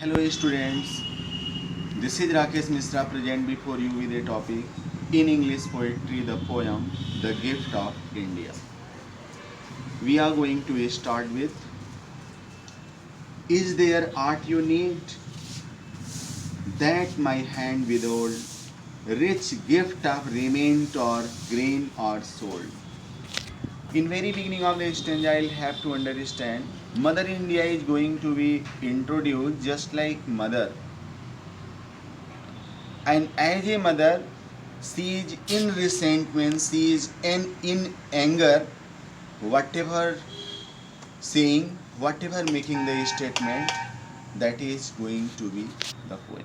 Hello students, this is Rakesh Misra present before you with a topic in English poetry, the poem The Gift of India. We are going to start with, is there art you need that my hand withhold, rich gift of raiment or grain or soul? In very beginning of the stanza, I'll have to understand Mother India is going to be introduced just like mother, and as a mother she is in resentment, she is in anger, whatever saying, whatever making the statement, that is going to be the poem.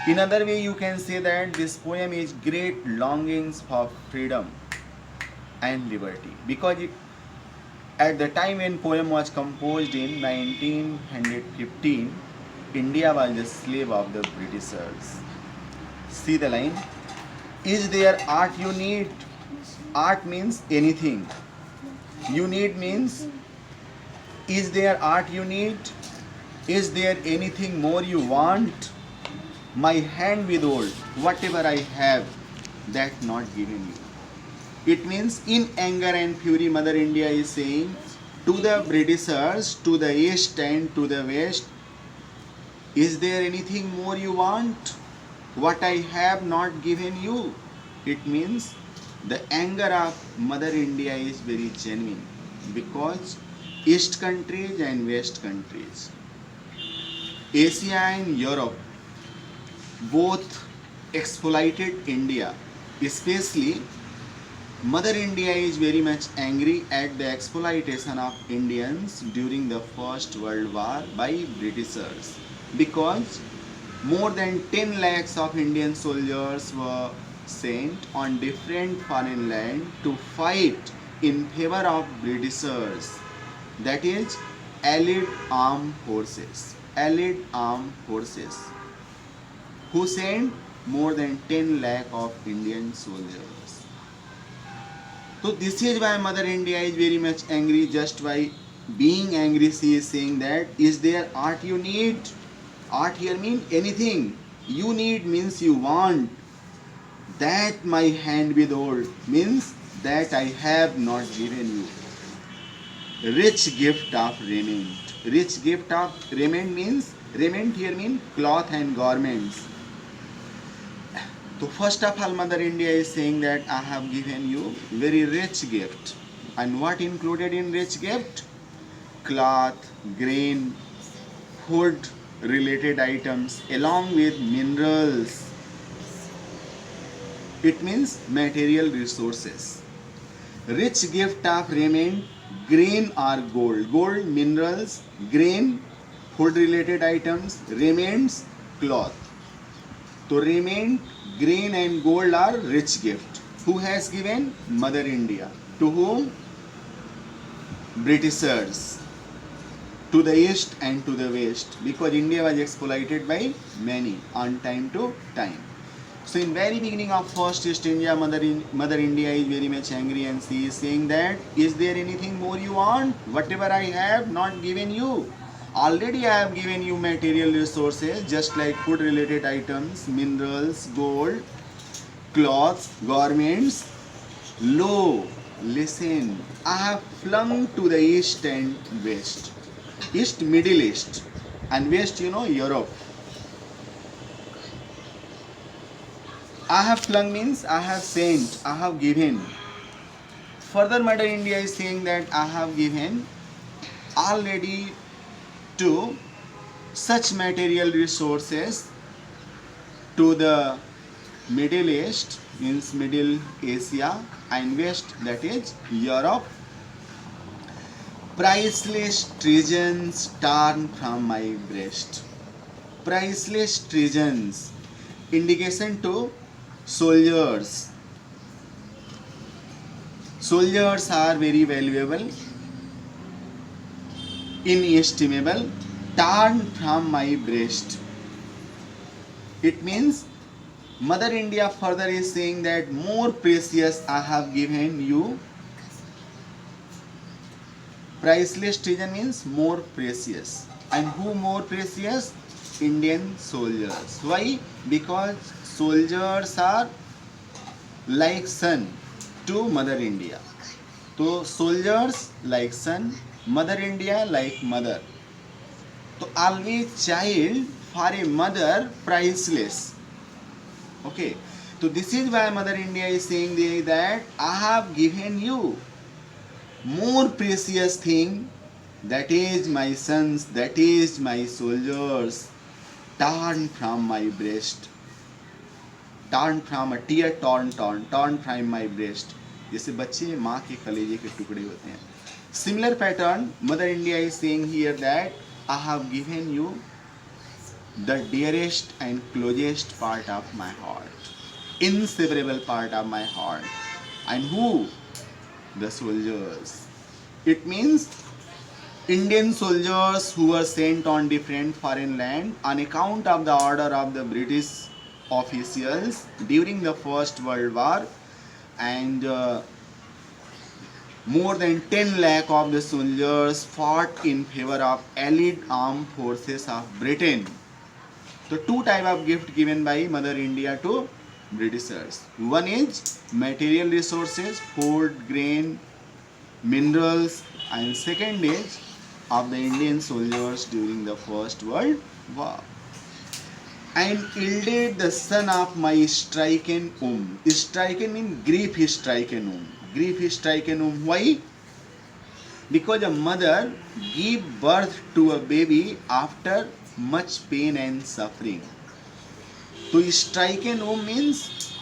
In other way you can say that this poem is great longings for freedom and liberty, because at the time when poem was composed in 1915, India was the slave of the Britishers. See the line, is there art you need? Art means anything. You need means, is there art you need? Is there anything more you want? My hand withhold, whatever I have, that not given you. It means in anger and fury, Mother India is saying to the Britishers, to the east and to the west, is there anything more you want? What I have not given you. It means the anger of Mother India is very genuine, because East countries and West countries, Asia and Europe, both exploited India. Especially Mother India is very much angry at the exploitation of Indians during the First World War by Britishers, because more than 10 lakhs of Indian soldiers were sent on different foreign land to fight in favor of Britishers, that is Allied armed forces. Allied armed forces who sent more than 10 lakh of Indian soldiers. So this is why Mother India is very much angry. Just by being angry, she is saying that, is there art you need? Art here means anything. You need means you want. That my hand withhold means that I have not given you. Rich gift of raiment. Rich gift of raiment means, raiment here means cloth and garments. So first of all, Mother India is saying that I have given you very rich gift. And what included in rich gift? Cloth, grain, food related items, along with minerals. It means material resources. Rich gift of raiment, grain or gold. Gold, minerals, grain, food related items, remains, cloth. So raiment, grain and gold are rich gift. Who has given? Mother India. To whom? Britishers. To the east and to the west, because India was exploited by many on time to time. So in very beginning of first East India, Mother India is very much angry, and she is saying that, is there anything more you want? Whatever I have not given you. Already I have given you material resources, just like food related items, minerals, gold, cloths, garments. Lo, listen, I have flung to the east and west. East, Middle East, and West, Europe. I have flung means I have sent, I have given. Further, Mother India is saying that I have given already to such material resources to the Middle East, means Middle Asia, and West, that is Europe. Priceless treasures torn from my breast. Priceless treasures, indication to soldiers. Soldiers are very valuable, inestimable, torn from my breast. It means Mother India further is saying that more precious I have given you. Priceless treasure means more precious. And who more precious? Indian soldiers. Why? Because soldiers are like son to Mother India. So soldiers like son, Mother India like mother. So always child for a mother priceless. Okay. So this is why Mother India is saying that I have given you more precious thing, that is my sons, that is my soldiers, torn from my breast, torn from a tear torn from my breast. जैसे बच्चे माँ के कलेजे के टुकड़े होते हैं. Similar pattern, Mother India is saying here that I have given you the dearest and closest part of my heart, inseparable part of my heart. And who? The soldiers. It means Indian soldiers who were sent on different foreign land on account of the order of the British officials during the First World War, and more than 10 lakh of the soldiers fought in favor of Allied armed forces of Britain. So two type of gift given by Mother India to Britishers. One is material resources, food, grain, minerals, and second is of the Indian soldiers during the First World War. And yielded the son of my stricken womb. Stricken means grief stricken womb. Grief stricken womb. Why? Because a mother give birth to a baby after much pain and suffering. So stricken womb means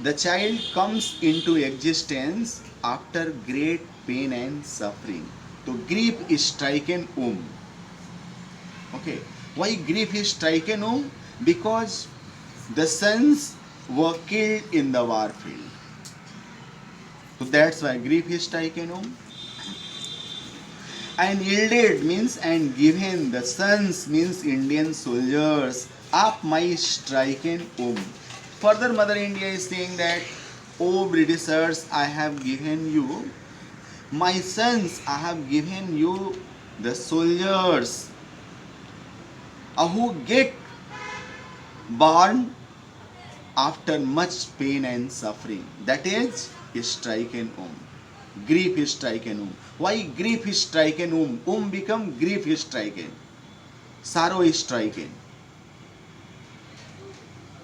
the child comes into existence after great pain and suffering. So grief is stricken womb. Okay. Why grief is stricken womb? Because the sons were killed in the war field. So that's why grief is stricken womb. And yielded means and given, the sons means Indian soldiers of my stricken womb. Further, Mother India is saying that, O Britishers, I have given you my sons, I have given you the soldiers who get born after much pain and suffering. That is stricken womb. Grief is stricken womb. Why grief is stricken womb? Womb become grief is stricken. Sorrow is stricken.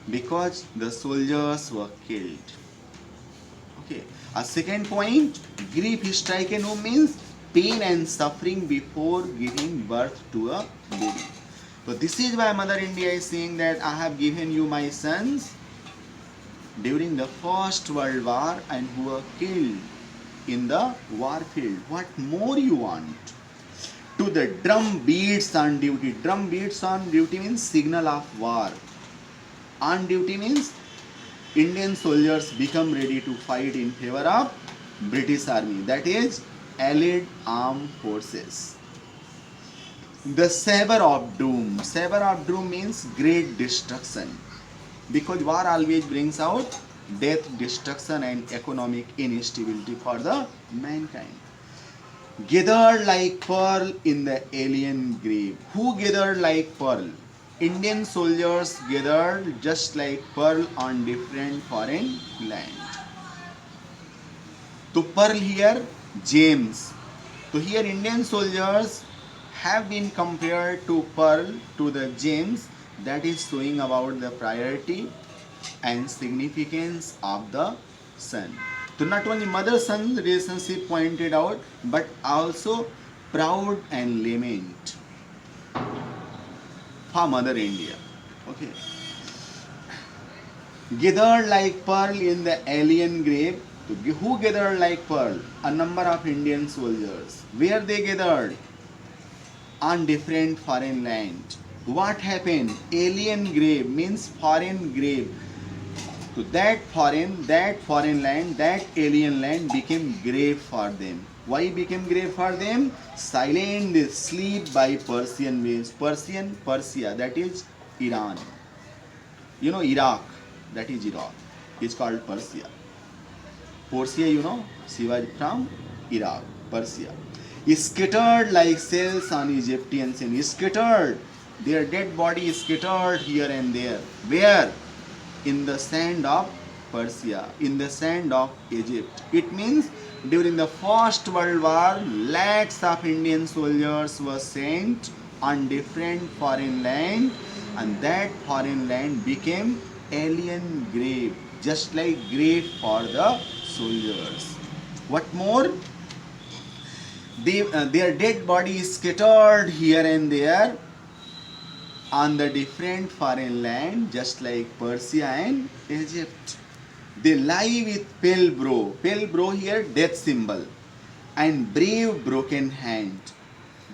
Because the soldiers were killed. Okay. A second point, grief stricken womb means pain and suffering before giving birth to a baby. So this is why Mother India is saying that I have given you my sons during the First World War and who were killed in the war field. What more you want? To the drum beats on duty. Drum beats on duty means signal of war. On duty means Indian soldiers become ready to fight in favor of British Army. That is Allied Armed Forces. The saber of doom. Saber of doom means great destruction. Because war always brings out death, destruction and economic instability for the mankind. Gathered like pearl in the alien grave. Who gathered like pearl? Indian soldiers gathered just like pearl on different foreign land. To pearl here, gems. So here Indian soldiers have been compared to pearl, to the gems, that is showing about the priority and significance of the son. So not only mother-son relationship pointed out, but also proud and lament for Mother India. Okay. Gathered like pearl in the alien grave. So who gathered like pearl? A number of Indian soldiers. Where they gathered? On different foreign land. What happened? Alien grave means foreign grave. So that foreign land, that alien land became grave for them. Why became grave for them? Silent sleep by Persian waves. Persia, that is Iran. You know Iraq, that is Iraq. It's called Persia. Persia, you know, Shivaji from Iraq, Persia. scattered like cells on Egyptian sand. Scattered. Their dead body is scattered here and there. Where? In the sand of Persia, in the sand of Egypt. It means during the First World War, lakhs of Indian soldiers were sent on different foreign land, and that foreign land became alien grave, just like grave for the soldiers. What more? Their dead body is scattered here and there on the different foreign land, just like Persia and Egypt. They lie with pale brow. Pale brow here, death symbol. And brave broken hand.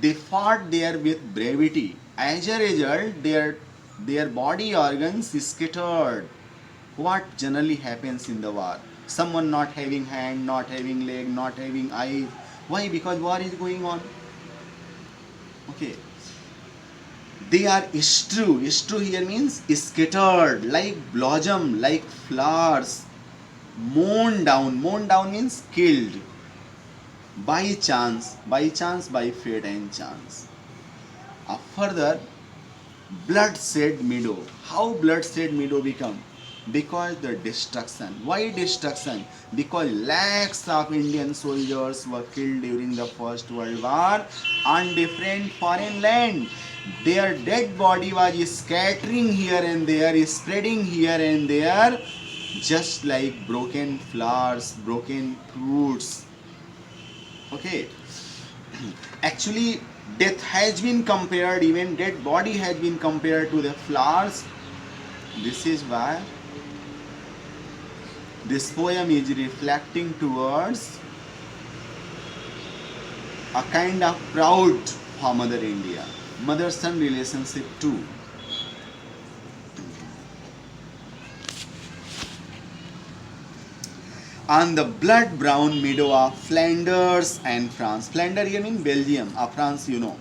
They fought there with bravery. As a result, their body organs is scattered. What generally happens in the war? Someone not having hand, not having leg, not having eye. Why? Because war is going on. Okay. They are strew. Strew here means scattered, like blossom, like flowers. Mown down. Mown down means killed. By chance, by fate and chance. Further, bloodshed meadow. How bloodshed meadow become? Because the destruction. Why destruction? Because lakhs of Indian soldiers were killed during the First World War on different foreign land. Their dead body was scattering here and there, spreading here and there, just like broken flowers, broken fruits. Okay. Actually, death has been compared, even dead body has been compared to the flowers. This is why this poem is reflecting towards a kind of proud for Mother India. Mother-son relationship too. On the blood brown meadow of Flanders and France. Flanders here means Belgium, France you know.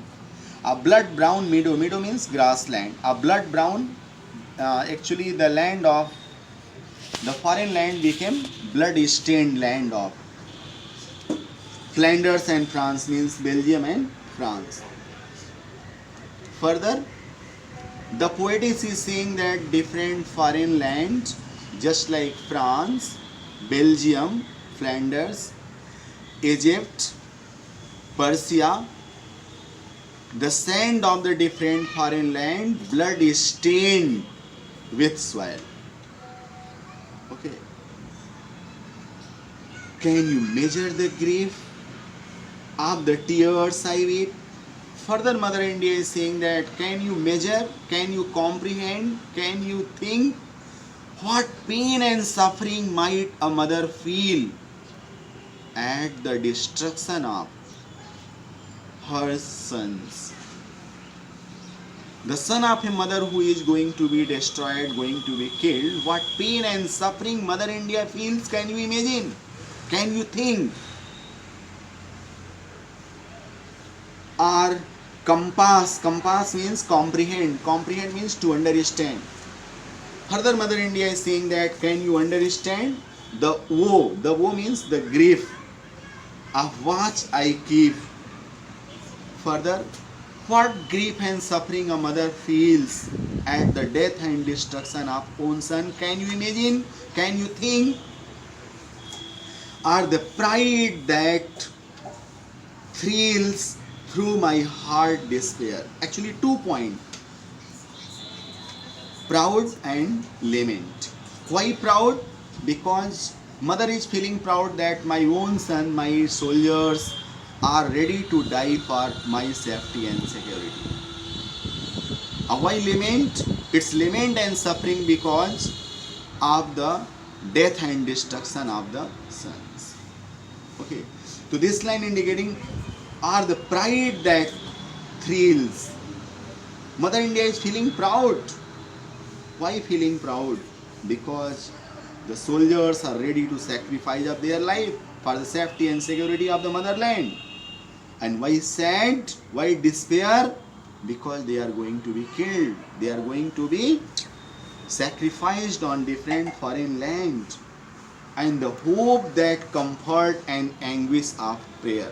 A blood brown meadow. Meadow means grassland. A blood brown, actually the land of the foreign land became blood stained land of Flanders and France means Belgium and France. Further, the poetess is saying that different foreign lands, just like France, Belgium, Flanders, Egypt, Persia, the sand of the different foreign land, blood is stained with soil. Okay. Can you measure the grief of the tears I weep? Further, Mother India is saying that can you measure, can you comprehend, can you think what pain and suffering might a mother feel at the destruction of her sons? The son of a mother who is going to be destroyed, going to be killed, what pain and suffering Mother India feels, can you imagine? Can you think? Or compass means comprehend. Comprehend means to understand. Further, Mother India is saying that can you understand the woe? The woe means the grief of what I keep. Further, what grief and suffering a mother feels at the death and destruction of own son. Can you imagine? Can you think? Or the pride that thrills through my heart despair. Actually 2 points. Proud and lament. Why proud? Because mother is feeling proud that my own son, my soldiers are ready to die for my safety and security. Why lament? It's lament and suffering because of the death and destruction of the sons. Okay. So this line indicating are the pride that thrills. Mother India is feeling proud. Why feeling proud? Because the soldiers are ready to sacrifice of their life for the safety and security of the motherland. And why sad? Why despair? Because they are going to be killed. They are going to be sacrificed on different foreign lands. And the hope that comfort and anguish of prayer.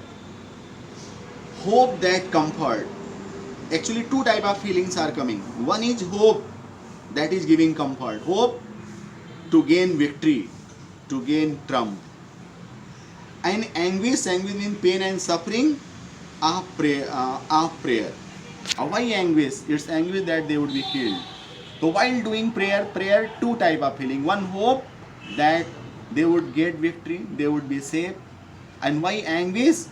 hope that comfort. Actually, two type of feelings are coming. One is hope, that is giving comfort. Hope to gain victory, to gain trump. And anguish means pain and suffering of prayer. Why anguish? It's anguish that they would be killed. So while doing prayer two type of feeling. One hope that they would get victory, they would be safe. And why anguish?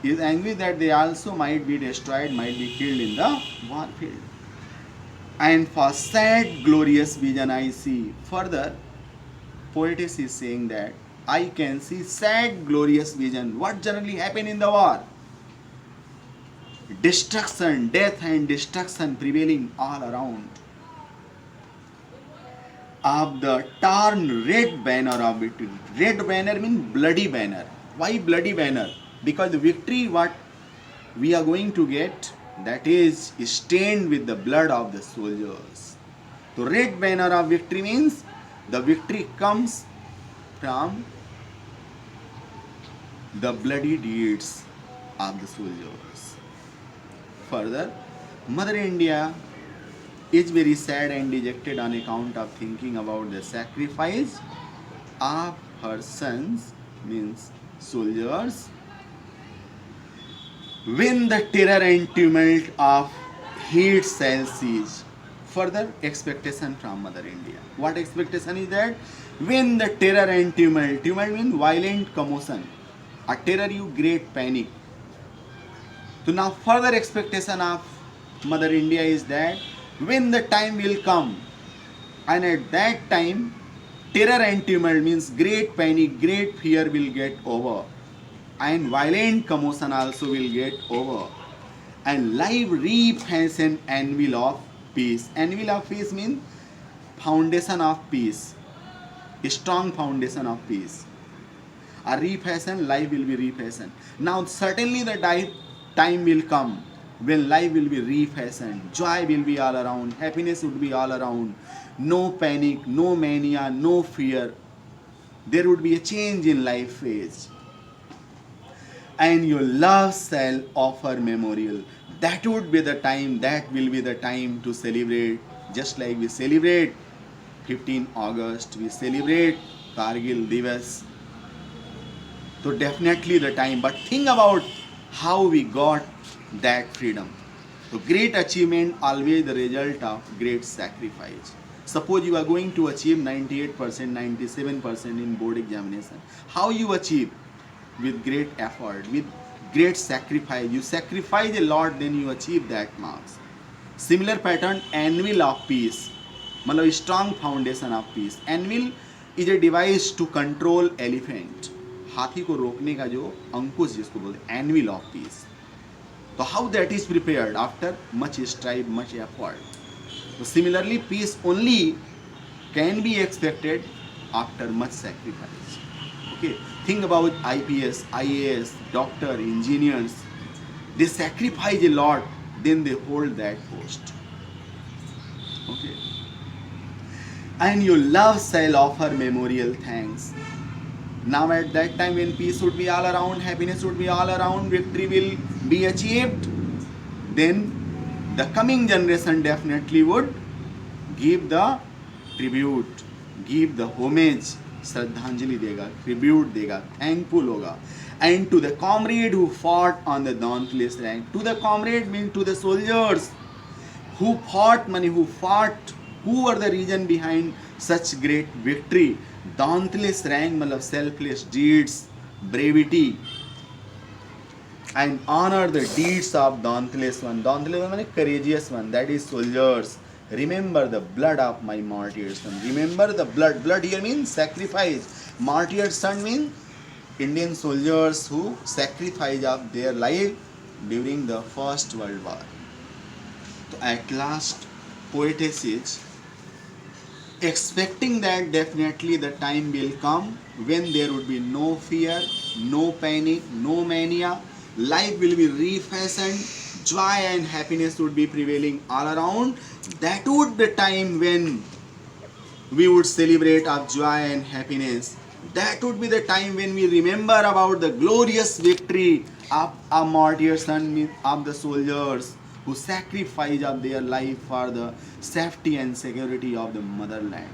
Is anguish that they also might be destroyed, might be killed in the war field. And for sad glorious vision I see. Further, poetess is saying that I can see sad glorious vision. What generally happen in the war? Destruction, death and destruction prevailing all around. Of the torn red banner of victory. Red banner means bloody banner. Why bloody banner? Because the victory what we are going to get, that is stained with the blood of the soldiers. So red banner of victory means the victory comes from the bloody deeds of the soldiers. Further, Mother India is very sad and dejected on account of thinking about the sacrifice of her sons, means soldiers, when the terror and tumult of heat shall cease. Further expectation from Mother India. What expectation is that? When the terror and tumult means violent commotion, a terror you great panic. So now further expectation of Mother India is that when the time will come, and at that time terror and tumult means great panic, great fear will get over, and violent commotion also will get over, and life refashion anvil of peace. Anvil of peace means foundation of peace, a strong foundation of peace. A refashion, life will be refashioned. Now certainly the time will come when life will be refashioned. Joy will be all around, happiness would be all around, no panic, no mania, no fear. There would be a change in life phase. And your love shall offer memorial. That would be the time, that will be the time to celebrate. Just like we celebrate 15 August, we celebrate Kargil Divas. So definitely the time, but think about how we got that freedom. So great achievement always the result of great sacrifice. Suppose you are going to achieve 98%, 97% in board examination. How you achieve? With great effort, with great sacrifice. You sacrifice a lot, then you achieve that marks. Similar pattern, anvil of peace. मतलब strong foundation of peace. Anvil is a device to control elephant. हाथी को रोकने का जो अंकुश जिसको बोलते हैं, anvil of peace. So how that is prepared? After much strive, much effort. So similarly, peace only can be expected after much sacrifice. Okay, think about IPS, IAS, doctor, engineers. They sacrifice a lot, then they hold that post. Okay. And your love shall offer memorial thanks. Now at that time when peace would be all around, happiness would be all around, victory will be achieved, then the coming generation definitely would give the tribute, give the homage, श्रद्धांजलि देगा, tribute देगा, thankful होगा. And to the comrade who fought on the dauntless rank, to the comrade means to the soldiers who fought, who were the reason behind such great victory. Dauntless rank मतलब selfless deeds, brevity, and honor the deeds of dauntless one. Dauntless one means courageous one, that is soldiers. Remember the blood of my martyrs son. Remember the blood. Blood here means sacrifice. Martyrs son means Indian soldiers who sacrificed of their life during the First World War. So at last, poetess is expecting that definitely the time will come when there would be no fear, no panic, no mania. Life will be refashioned. Joy and happiness would be prevailing all around. That would be the time when we would celebrate our joy and happiness. That would be the time when we remember about the glorious victory a martyrs and of the soldiers who sacrifice of their life for the safety and security of the motherland.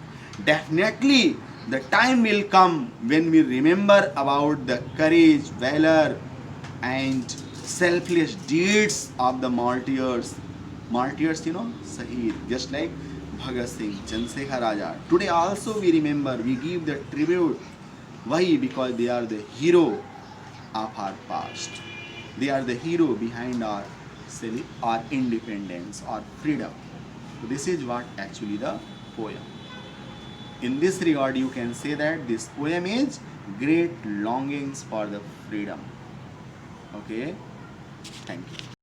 Definitely, the time will come when we remember about the courage, valor, and selfless deeds of the martyrs. Martyrs, Sahid, just like Bhagat Singh, Chandrasekhar Azad. Today also we remember, we give the tribute. Why? Because they are the hero of our past. They are the hero behind our independence, our freedom. So this is what actually the poem. In this regard, you can say that this poem is great longings for the freedom. Okay, thank you.